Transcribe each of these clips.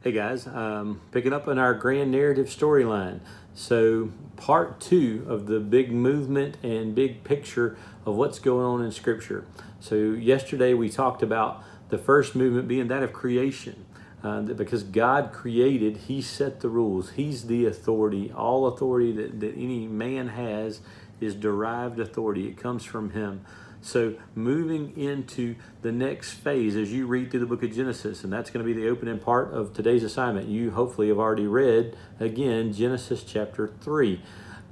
Hey guys, picking up on our grand narrative storyline. So, part two of the big movement and big picture of what's going on in Scripture. So, yesterday we talked about the first movement being that of creation. Because God created, He set the rules. He's the authority. All authority that any man has is derived authority, it comes from Him. So, moving into the next phase as you read through the book of Genesis, and that's going to be the opening part of today's assignment. You hopefully have already read, again, Genesis chapter 3.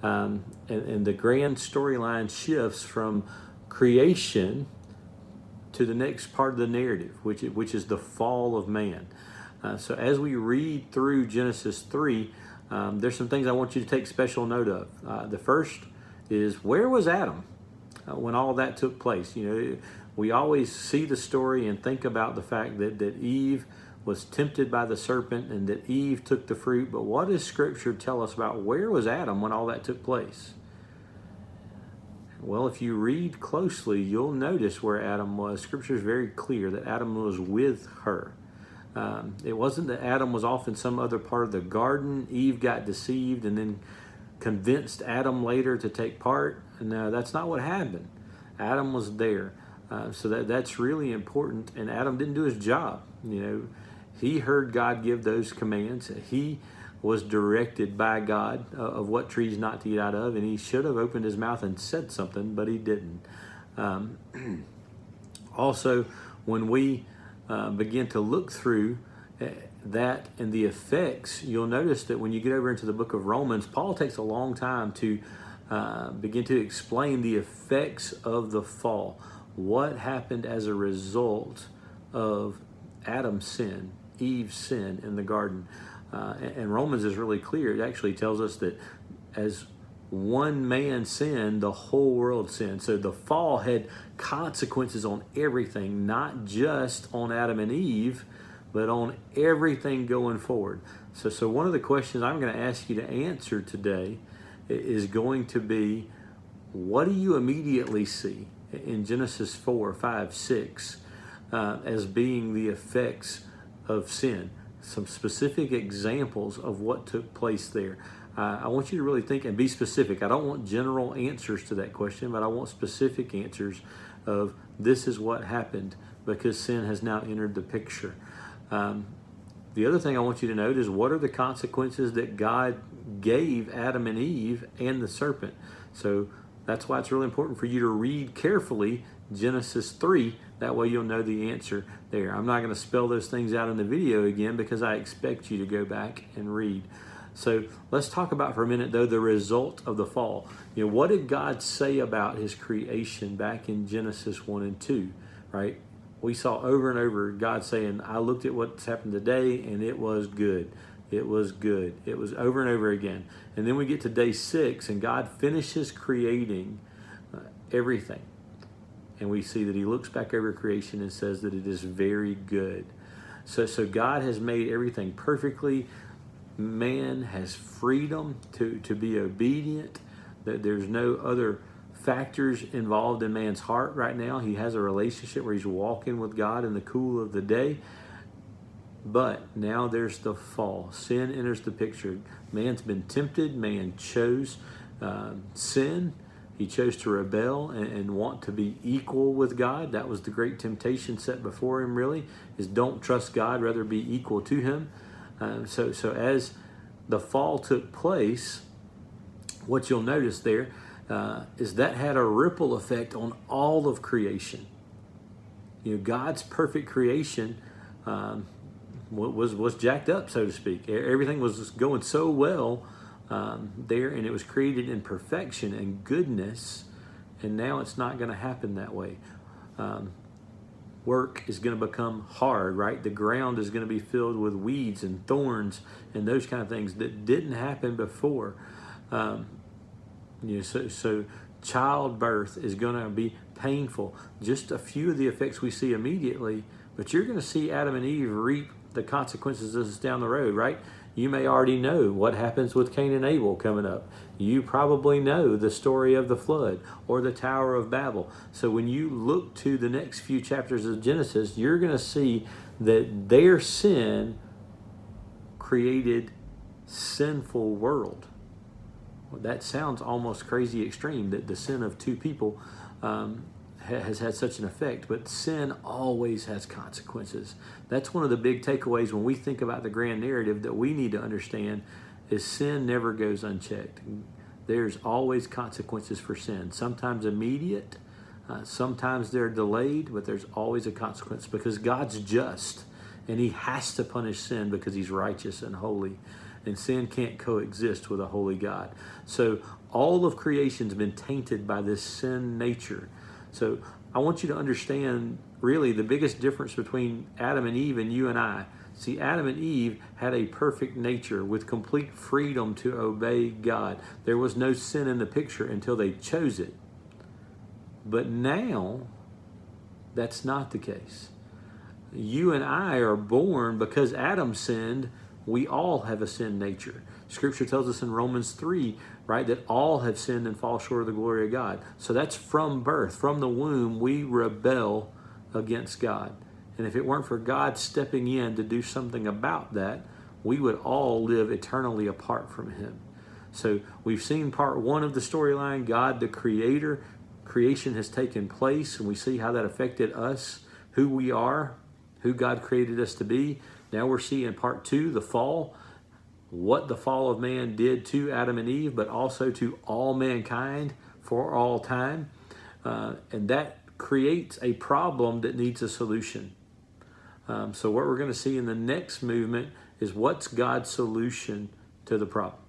And the grand storyline shifts from creation to the next part of the narrative, which is the fall of man. So, as we read through Genesis 3, there's some things I want you to take special note of. The first is, where was Adam when all that took place? We always see the story and think about the fact that Eve was tempted by the serpent and that Eve took the fruit. But what does Scripture tell us about where was Adam when all that took place? Well, if you read closely, you'll notice where Adam was. Scripture is very clear that Adam was with her. It wasn't that Adam was off in some other part of the garden. Eve got deceived and then convinced Adam later to take part. No, that's not what happened. Adam was there. So that's really important. And Adam didn't do his job. He heard God give those commands. He was directed by God of what trees not to eat out of, and he should have opened his mouth and said something, but he didn't. Also, when we begin to look through that and the effects, you'll notice that when you get over into the book of Romans, Paul takes a long time to begin to explain the effects of the fall. What happened as a result of Adam's sin, Eve's sin in the garden. And Romans is really clear. It actually tells us that as one man sinned, the whole world sinned. So the fall had consequences on everything, not just on Adam and Eve, but on everything going forward. So one of the questions I'm going to ask you to answer today is going to be, what do you immediately see in Genesis 4, 5, 6 as being the effects of sin? Some specific examples of what took place there. I want you to really think and be specific. I don't want general answers to that question, but I want specific answers of this is what happened because sin has now entered the picture. The other thing I want you to note is, what are the consequences that God gave Adam and Eve and the serpent? So that's why it's really important for you to read carefully Genesis 3. That way you'll know the answer there. I'm not going to spell those things out in the video again because I expect you to go back and read. So let's talk about for a minute, though, the result of the fall. What did God say about his creation back in Genesis 1 and 2, right? We saw over and over God saying, I looked at what's happened today and it was good. It was good. It was over and over again. And then we get to day 6 and God finishes creating everything. And we see that he looks back over creation and says that it is very good. So God has made everything perfectly. Man has freedom to be obedient. That there's no other factors involved in man's heart right now. He has a relationship where he's walking with God in the cool of the day. But now there's the fall. Sin enters the picture. Man's been tempted. Man chose sin. He chose to rebel and want to be equal with God. That was the great temptation set before him, really, is don't trust God, rather be equal to him. So as the fall took place, what you'll notice there is that had a ripple effect on all of creation. God's perfect creation was jacked up, so to speak. Everything was going so well there, and it was created in perfection and goodness, and now it's not going to happen that way. Work is going to become hard, right? The ground is going to be filled with weeds and thorns and those kind of things that didn't happen before. So childbirth is going to be painful. Just a few of the effects we see immediately, but you're going to see Adam and Eve reap the consequences of this down the road, right? You may already know what happens with Cain and Abel coming up. You probably know the story of the flood or the Tower of Babel. So when you look to the next few chapters of Genesis, you're going to see that their sin created sinful world. Well, that sounds almost crazy extreme, that the sin of two people has had such an effect, but sin always has consequences. That's one of the big takeaways when we think about the grand narrative that we need to understand, is sin never goes unchecked. There's always consequences for sin, sometimes immediate, sometimes they're delayed, but there's always a consequence, because God's just and he has to punish sin because he's righteous and holy, and sin can't coexist with a holy God. So all of creation's been tainted by this sin nature. So I want you to understand really the biggest difference between Adam and Eve and you and I. See, Adam and Eve had a perfect nature with complete freedom to obey God. There was no sin in the picture until they chose it. But now, that's not the case. You and I are born because Adam sinned. We all have a sin nature. Scripture tells us in Romans 3, right, that all have sinned and fall short of the glory of God. So that's from birth. From the womb, we rebel against God. And if it weren't for God stepping in to do something about that, we would all live eternally apart from him. So we've seen part one of the storyline, God the Creator. Creation has taken place, and we see how that affected us, who we are, who God created us to be. Now we're seeing part two, the fall, what the fall of man did to Adam and Eve, but also to all mankind for all time. And that creates a problem that needs a solution. So what we're going to see in the next movement is, what's God's solution to the problem?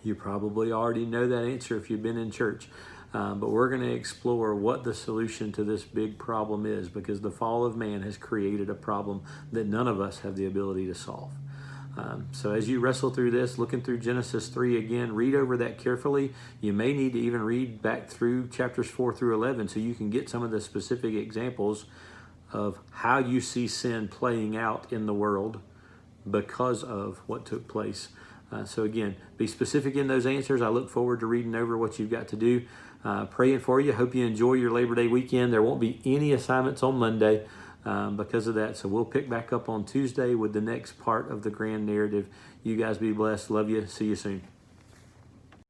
You probably already know that answer if you've been in church. But we're going to explore what the solution to this big problem is, because the fall of man has created a problem that none of us have the ability to solve. So as you wrestle through this, looking through Genesis 3 again, read over that carefully. You may need to even read back through chapters 4 through 11 so you can get some of the specific examples of how you see sin playing out in the world because of what took place. So again, be specific in those answers. I look forward to reading over what you've got to do. Praying for you. Hope you enjoy your Labor Day weekend. There won't be any assignments on Monday because of that. So we'll pick back up on Tuesday with the next part of the grand narrative. You guys be blessed. Love you. See you soon.